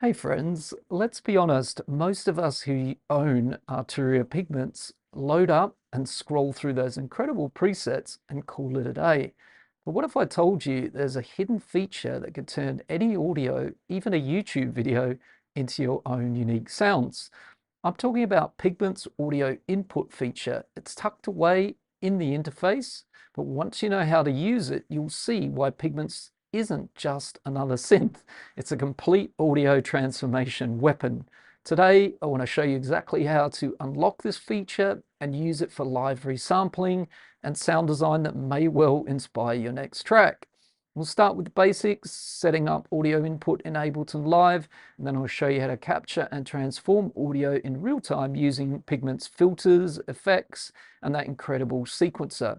Hey friends, let's be honest, most of us who own Arturia Pigments load up and scroll through those incredible presets and call it a day. But what if I told you there's a hidden feature that could turn any audio, even a YouTube video, into your own unique sounds? I'm talking about Pigments audio input feature. It's tucked away in the interface, but once you know how to use it, you'll see why Pigments isn't just another synth. It's a complete audio transformation weapon. Today, I want to show you exactly how to unlock this feature and use it for live resampling and sound design that may well inspire your next track. We'll start with the basics, setting up audio input in Ableton Live, and then I'll show you how to capture and transform audio in real time using Pigments filters, effects, and that incredible sequencer.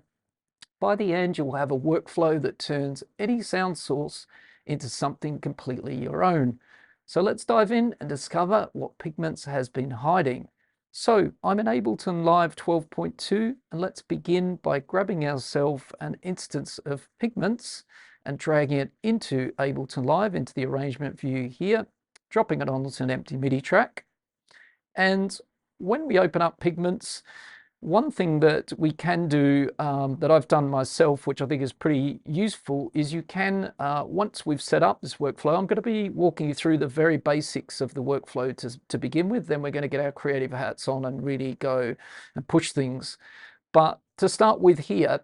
By the end, you'll have a workflow that turns any sound source into something completely your own. So let's dive in and discover what Pigments has been hiding. So I'm in Ableton Live 12.2, and let's begin by grabbing ourselves an instance of Pigments and dragging it into Ableton Live, into the arrangement view here, dropping it onto an empty MIDI track. And when we open up Pigments, one thing that we can do that I've done myself, which I think is pretty useful, is you can, once we've set up this workflow, I'm going to be walking you through the very basics of the workflow to begin with. Then we're going to get our creative hats on and really go and push things. But to start with here,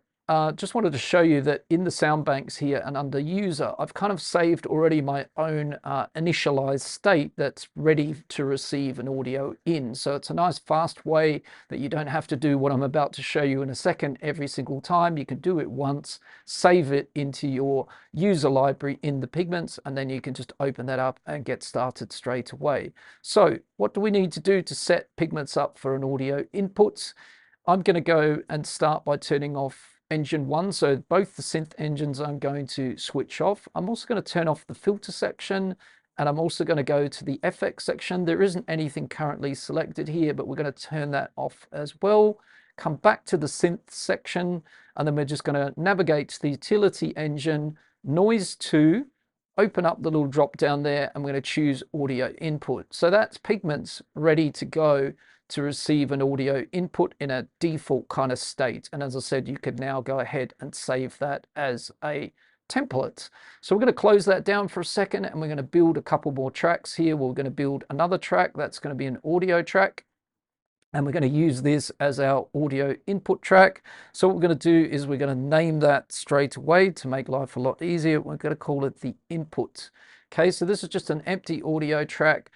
just wanted to show you that in the sound banks here and under user, I've kind of saved already my own initialized state that's ready to receive an audio in. So it's a nice fast way that you don't have to do what I'm about to show you in a second every single time. You can do it once, save it into your user library in the Pigments, and then you can just open that up and get started straight away. So what do we need to do to set Pigments up for an audio input? I'm going to go and start by turning off engine 1, so both the synth engines I'm going to switch off. I'm also going to turn off the filter section, and I'm also going to go to the FX section. There isn't anything currently selected here, but we're going to turn that off as well. Come back to the synth section, and then we're just going to navigate to the utility engine, noise 2, open up the little drop down there, and we're going to choose audio input. So that's Pigments ready to go to receive an audio input in a default kind of state. And as I said, you could now go ahead and save that as a template. So we're going to close that down for a second, and we're going to build a couple more tracks here. We're going to build another track that's going to be an audio track, and we're going to use this as our audio input track. So what we're going to do is we're going to name that straight away to make life a lot easier. We're going to call it the input. Okay, so this is just an empty audio track.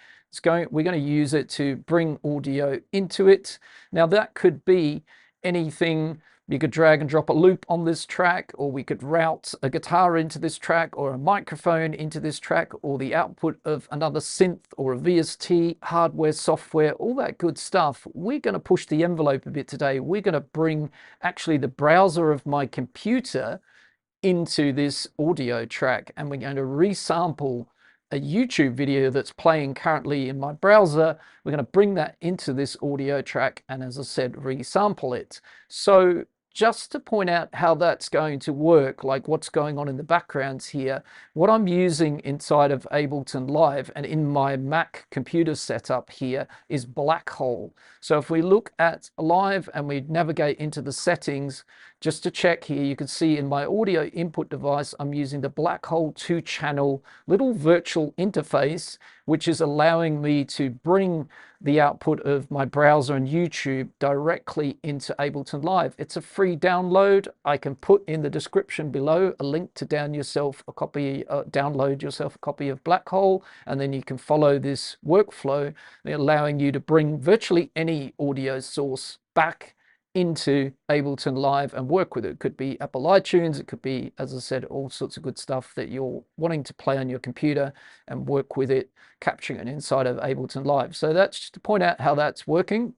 We're going to use it to bring audio into it. Now that could be anything. You could drag and drop a loop on this track, or we could route a guitar into this track, or a microphone into this track, or the output of another synth or a VST, hardware, software, all that good stuff. We're going to push the envelope a bit today. We're going to bring actually the browser of my computer into this audio track, and we're going to resample a YouTube video that's playing currently in my browser. We're going to bring that into this audio track and, as I said, resample it. So just to point out how that's going to work, like what's going on in the backgrounds here, what I'm using inside of Ableton Live and in my Mac computer setup here is BlackHole. So if we look at Live and we navigate into the settings, just to check here, you can see in my audio input device, I'm using the BlackHole 2-channel little virtual interface, which is allowing me to bring the output of my browser and YouTube directly into Ableton Live. It's a free download. I can put in the description below a link to download yourself a copy of BlackHole, and then you can follow this workflow, allowing you to bring virtually any audio source back into Ableton Live and work with it. It could be Apple iTunes, it could be, as I said, all sorts of good stuff that you're wanting to play on your computer and work with it, capturing it inside of Ableton Live. So that's just to point out how that's working.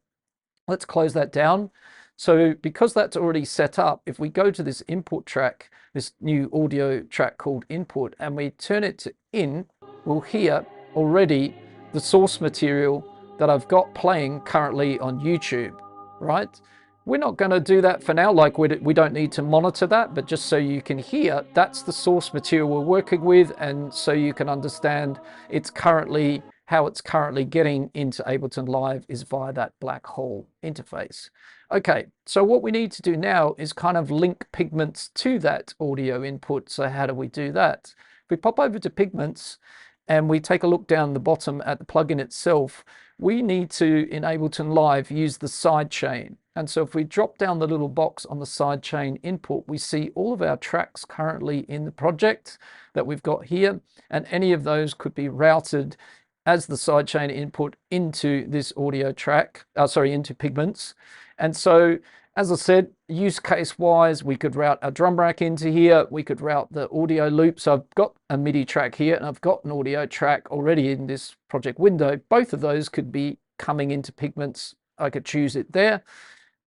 Let's close that down. So because that's already set up, if we go to this input track, this new audio track called input, and we turn it to in, we'll hear already the source material that I've got playing currently on YouTube, right? We're not going to do that for now, like we don't need to monitor that, but just so you can hear, that's the source material we're working with, and so you can understand it's currently how it's currently getting into Ableton Live is via that BlackHole interface. Okay, so what we need to do now is kind of link Pigments to that audio input. So how do we do that? If we pop over to Pigments and we take a look down the bottom at the plugin itself, we need to, in Ableton Live, use the sidechain. And so if we drop down the little box on the sidechain input, we see all of our tracks currently in the project that we've got here, and any of those could be routed as the sidechain input into this audio track, into Pigments. And so, as I said, use case wise, we could route a drum rack into here, we could route the audio loop. So I've got a MIDI track here and I've got an audio track already in this project window. Both of those could be coming into Pigments. I could choose it there.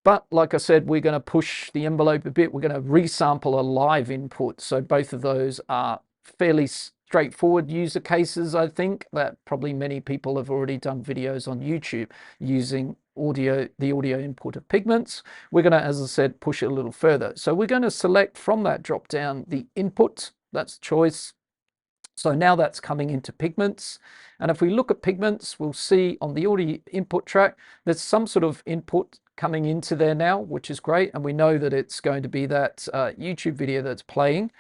But like I said, we're going to push the envelope a bit. We're going to resample a live input. So both of those are fairly straightforward user cases, I think, that probably many people have already done videos on YouTube using the audio input of Pigments. We're going to, as I said, push it a little further. So we're going to select from that drop down the input. That's choice. So now that's coming into Pigments. And if we look at Pigments, we'll see on the audio input track, there's some sort of input coming into there now, which is great. And we know that it's going to be that YouTube video that's playing.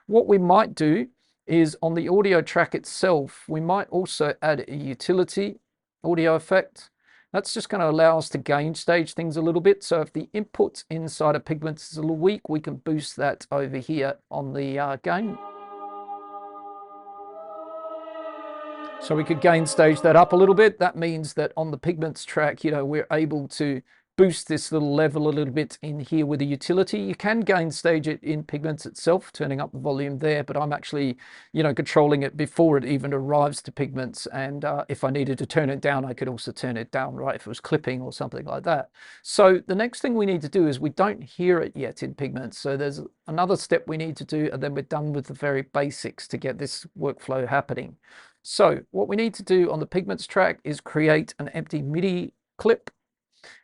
What we might do is on the audio track itself, we might also add a utility audio effect. That's just going to allow us to gain stage things a little bit. So if the input inside of Pigments is a little weak, we can boost that over here on the gain. So we could gain stage that up a little bit. That means that on the Pigments track, we're able to boost this little level a little bit in here with a utility. You can gain stage it in Pigments itself, turning up the volume there, but I'm actually, controlling it before it even arrives to Pigments. And if I needed to turn it down, I could also turn it down, right, if it was clipping or something like that. So the next thing we need to do is we don't hear it yet in Pigments. So there's another step we need to do, and then we're done with the very basics to get this workflow happening. So what we need to do on the Pigments track is create an empty MIDI clip.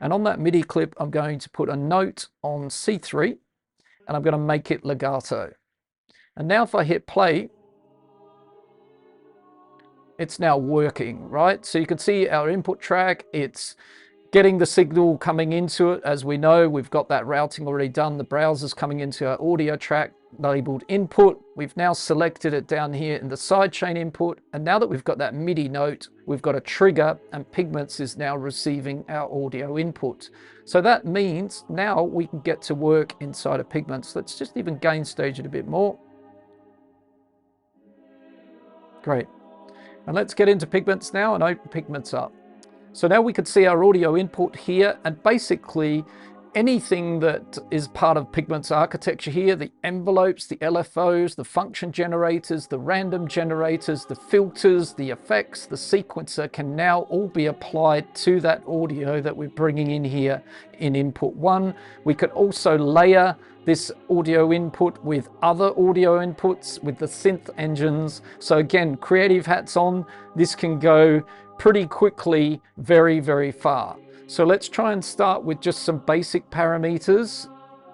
And on that MIDI clip, I'm going to put a note on C3 and I'm going to make it legato. And now if I hit play, it's now working, right? So you can see our input track, it's getting the signal coming into it. As we know, we've got that routing already done. The browser's coming into our audio track labeled input. We've now selected it down here in the sidechain input. And now that we've got that MIDI note, we've got a trigger and Pigments is now receiving our audio input. So that means now we can get to work inside of Pigments. Let's just even gain stage it a bit more. Great. And let's get into Pigments now and open Pigments up. So now we could see our audio input here, and basically anything that is part of Pigments architecture here, the envelopes, the LFOs, the function generators, the random generators, the filters, the effects, the sequencer can now all be applied to that audio that we're bringing in here in input 1. We could also layer this audio input with other audio inputs with the synth engines. So again, creative hats on, this can go pretty quickly, very, very far. So let's try and start with just some basic parameters.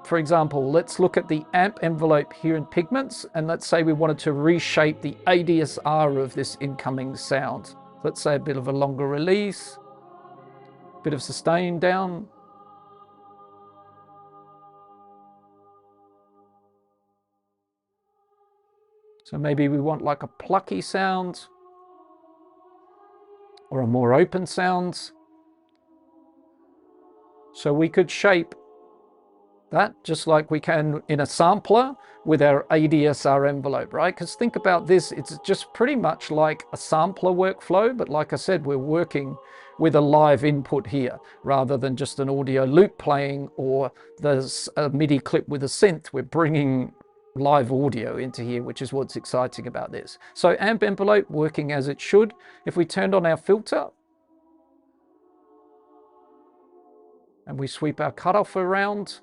For example, let's look at the amp envelope here in Pigments, and let's say we wanted to reshape the ADSR of this incoming sound. Let's say a bit of a longer release, bit of sustain down. So maybe we want like a plucky sound or a more open sound. So we could shape that just like we can in a sampler with our ADSR envelope, right? Because think about this, it's just pretty much like a sampler workflow, but like I said, we're working with a live input here rather than just an audio loop playing or there's a MIDI clip with a synth. We're bringing live audio into here, which is what's exciting about this. So amp envelope working as it should. If we turned on our filter and we sweep our cutoff around,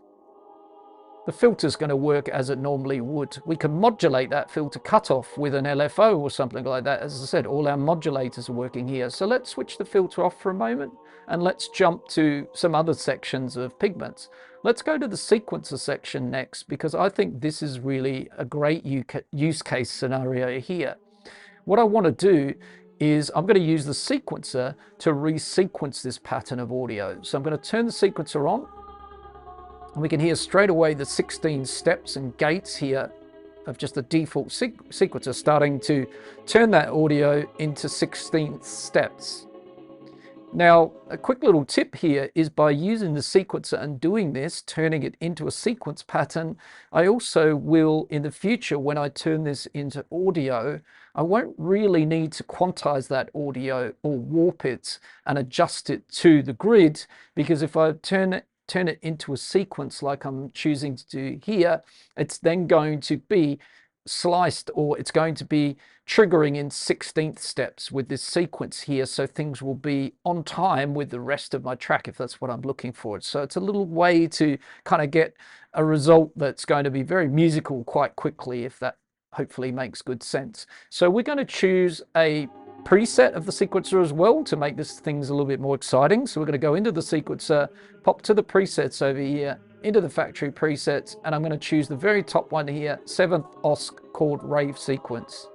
the filter's going to work as it normally would. We can modulate that filter cutoff with an LFO or something like that. As I said, all our modulators are working here. So let's switch the filter off for a moment and let's jump to some other sections of Pigments. Let's go to the sequencer section next, because I think this is really a great use case scenario here. What I want to do is I'm going to use the sequencer to resequence this pattern of audio. So I'm going to turn the sequencer on, and we can hear straight away the 16 steps and gates here of just the default sequencer starting to turn that audio into 16th steps. Now, a quick little tip here is by using the sequencer and doing this, turning it into a sequence pattern, I also will, in the future, when I turn this into audio, I won't really need to quantize that audio or warp it and adjust it to the grid, because if I turn it into a sequence like I'm choosing to do here, it's then going to be sliced, or it's going to be triggering in 16th steps with this sequence here, so things will be on time with the rest of my track if that's what I'm looking for. So it's a little way to kind of get a result that's going to be very musical quite quickly, if that hopefully makes good sense. So we're going to choose a preset of the sequencer as well to make this things a little bit more exciting. So we're going to go into the sequencer, pop to the presets over here, into the factory presets, and I'm going to choose the very top one here, 7th OSC, called Rave Sequence.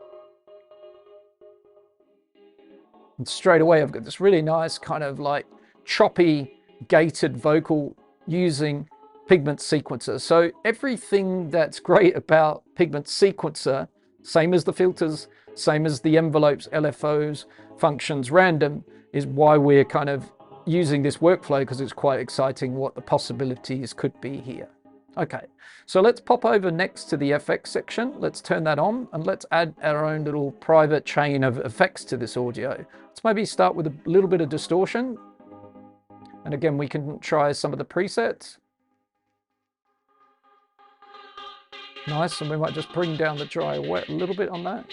And straight away I've got this really nice kind of like choppy gated vocal using Pigments Sequencer. So everything that's great about Pigments Sequencer, same as the filters, same as the envelopes, LFOs, functions, random, is why we're kind of using this workflow, because it's quite exciting what the possibilities could be here. Okay, so let's pop over next to the FX section. Let's turn that on, and let's add our own little private chain of effects to this audio. Let's maybe start with a little bit of distortion. And again, we can try some of the presets. Nice, and we might just bring down the dry wet a little bit on that.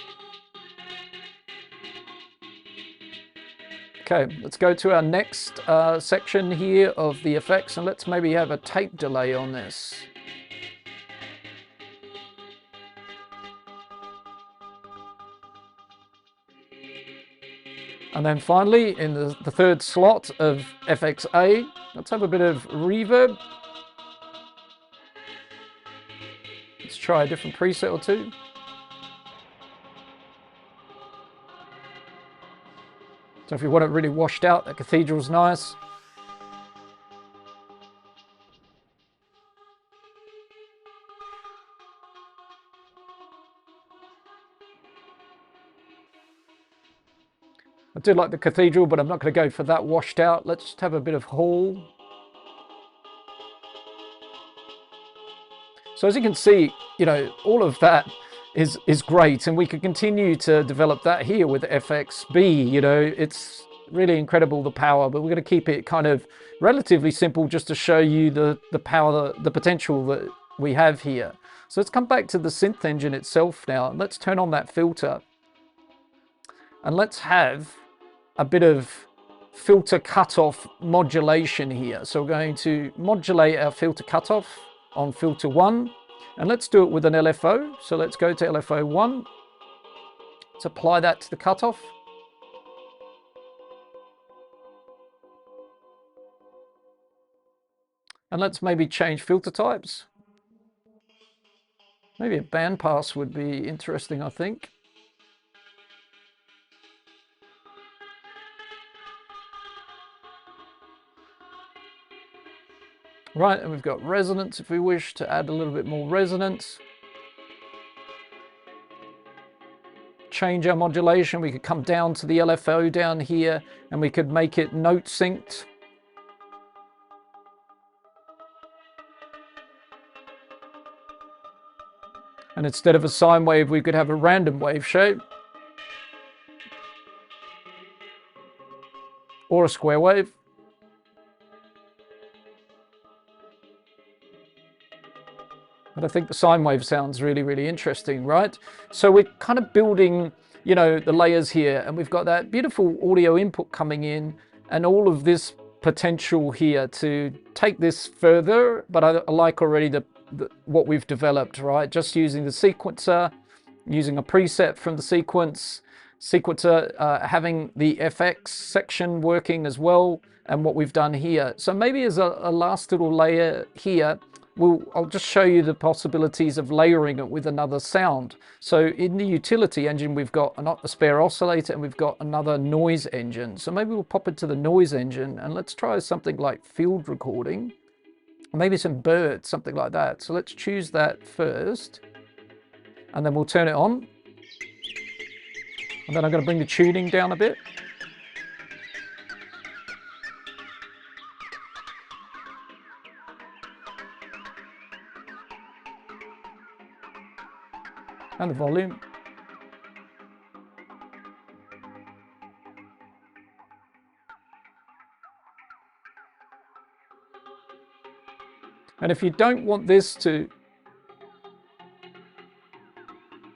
Okay, let's go to our next section here of the effects, and let's maybe have a tape delay on this. And then finally, in the third slot of FXA, let's have a bit of reverb. Let's try a different preset or two. So if you want it really washed out, the cathedral's nice. I do like the cathedral, but I'm not going to go for that washed out. Let's just have a bit of hall. So as you can see, you know, all of that is great, and we could continue to develop that here with FXB. You know, it's really incredible, the power, but we're going to keep it kind of relatively simple just to show you the power, the potential that we have here. So let's come back to the synth engine itself now, and let's turn on that filter, and let's have a bit of filter cutoff modulation here. So we're going to modulate our filter cutoff on filter 1, and let's do it with an LFO. So let's go to LFO 1. Let's apply that to the cutoff. And let's maybe change filter types. Maybe a bandpass would be interesting, I think. Right, and we've got resonance if we wish to add a little bit more resonance. Change our modulation. We could come down to the LFO down here, and we could make it note synced. And instead of a sine wave, we could have a random wave shape. Or a square wave. But I think the sine wave sounds really, really interesting, right? So we're kind of building, you know, the layers here, and we've got that beautiful audio input coming in, and all of this potential here to take this further. But I like already what we've developed, right? Just using the sequencer, using a preset from the sequencer, having the FX section working as well, and what we've done here. So maybe as a last little layer here, I'll just show you the possibilities of layering it with another sound. So in the utility engine, we've got a spare oscillator and we've got another noise engine. So maybe we'll pop into the noise engine and let's try something like field recording, maybe some birds, something like that. So let's choose that first and then we'll turn it on. And then I'm going to bring the tuning down a bit. And the volume. And if you don't want this to,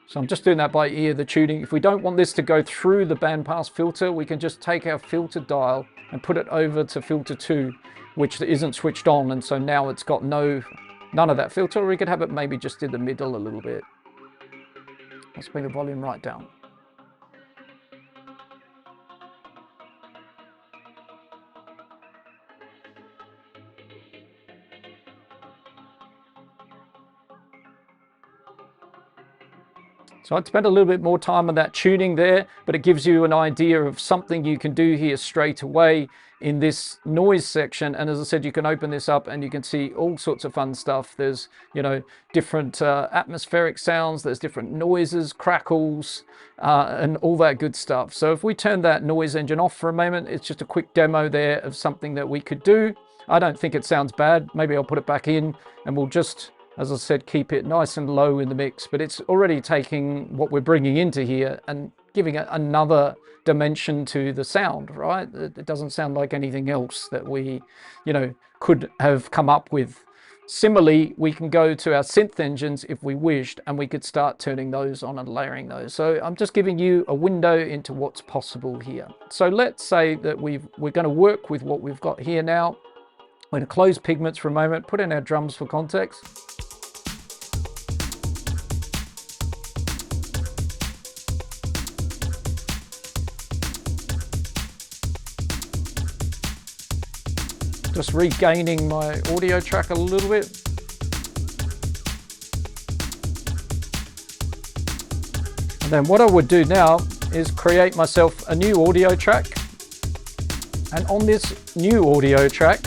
so I'm just doing that by ear, the tuning. If we don't want this to go through the bandpass filter, we can just take our filter dial and put it over to filter 2, which isn't switched on. And so now it's got none of that filter. Or we could have it maybe just in the middle a little bit. Let's bring the volume right down. So I'd spend a little bit more time on that tuning there, but it gives you an idea of something you can do here straight away in this noise section. And as I said, you can open this up and you can see all sorts of fun stuff. There's, you know, different atmospheric sounds, there's different noises, crackles, and all that good stuff. So if we turn that noise engine off for a moment, it's just a quick demo there of something that we could do. I don't think it sounds bad. Maybe I'll put it back in and we'll just, as I said, keep it nice and low in the mix, but it's already taking what we're bringing into here and giving it another dimension to the sound, right? It doesn't sound like anything else that we, you know, could have come up with. Similarly, we can go to our synth engines if we wished, and we could start turning those on and layering those. So I'm just giving you a window into what's possible here. So let's say that we're going to work with what we've got here now. We're going to close Pigments for a moment, put in our drums for context. Just regaining my audio track a little bit. And then what I would do now is create myself a new audio track. And on this new audio track,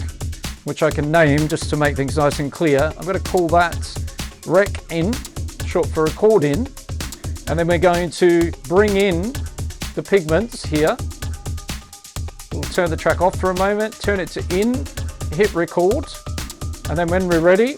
which I can name just to make things nice and clear, I'm going to call that Rec In, short for record in. And then we're going to bring in the pigments here. We'll turn the track off for a moment, turn it to in, hit record, and then when we're ready,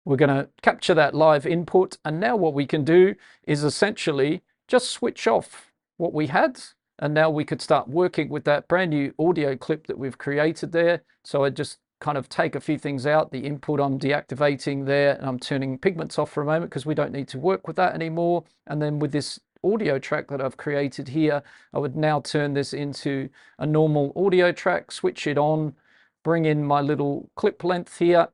we're going to capture that live input, and now what we can do is essentially just switch off what we had, and now we could start working with that brand new audio clip that we've created there. So I just kind of take a few things out. The input I'm deactivating there, and I'm turning Pigments off for a moment because we don't need to work with that anymore. And then with this audio track that I've created here, I would now turn this into a normal audio track, switch it on, bring in my little clip length here.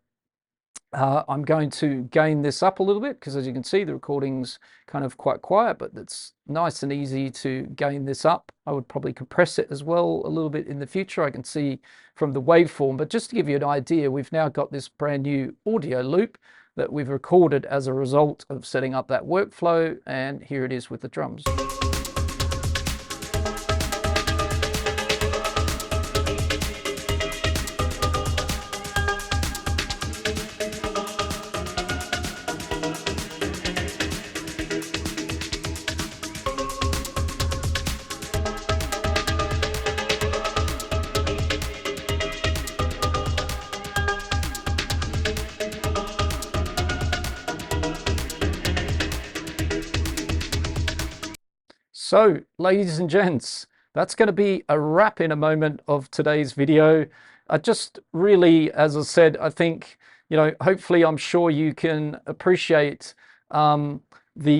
I'm going to gain this up a little bit because, as you can see, the recording's kind of quite quiet, but it's nice and easy to gain this up. I would probably compress it as well a little bit in the future. I can see from the waveform, but just to give you an idea, we've now got this brand new audio loop that we've recorded as a result of setting up that workflow, and here it is with the drums. So, ladies and gents, that's going to be a wrap in a moment of today's video. I just really, as I said, I think, you know, hopefully I'm sure you can appreciate the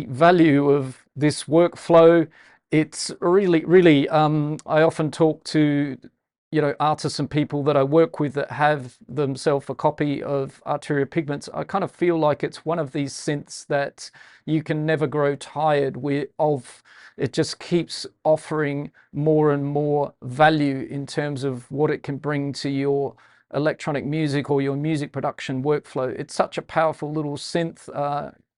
value of this workflow. It's really, I often talk to, artists and people that I work with that have themselves a copy of Arturia Pigments. I kind of feel like it's one of these synths that you can never grow tired of. It just keeps offering more and more value in terms of what it can bring to your electronic music or your music production workflow. It's such a powerful little synth.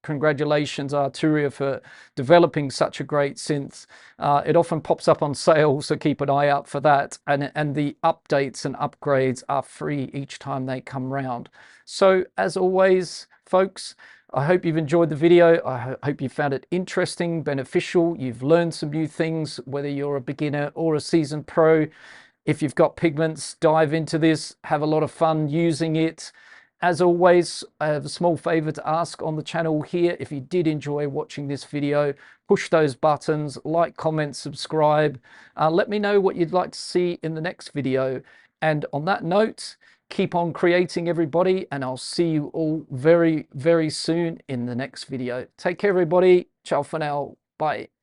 Congratulations, Arturia, for developing such a great synth. It often pops up on sale, so keep an eye out for that. And the updates and upgrades are free each time they come round. So as always, folks, I hope you've enjoyed the video. I hope you found it interesting, beneficial. You've learned some new things, whether you're a beginner or a seasoned pro. If you've got Pigments, dive into this, have a lot of fun using it. As always, I have a small favor to ask on the channel here. If you did enjoy watching this video, push those buttons, like, comment, subscribe. Let me know what you'd like to see in the next video. And on that note, keep on creating, everybody, and I'll see you all very soon in the next video. Take care, everybody. Ciao for now. Bye.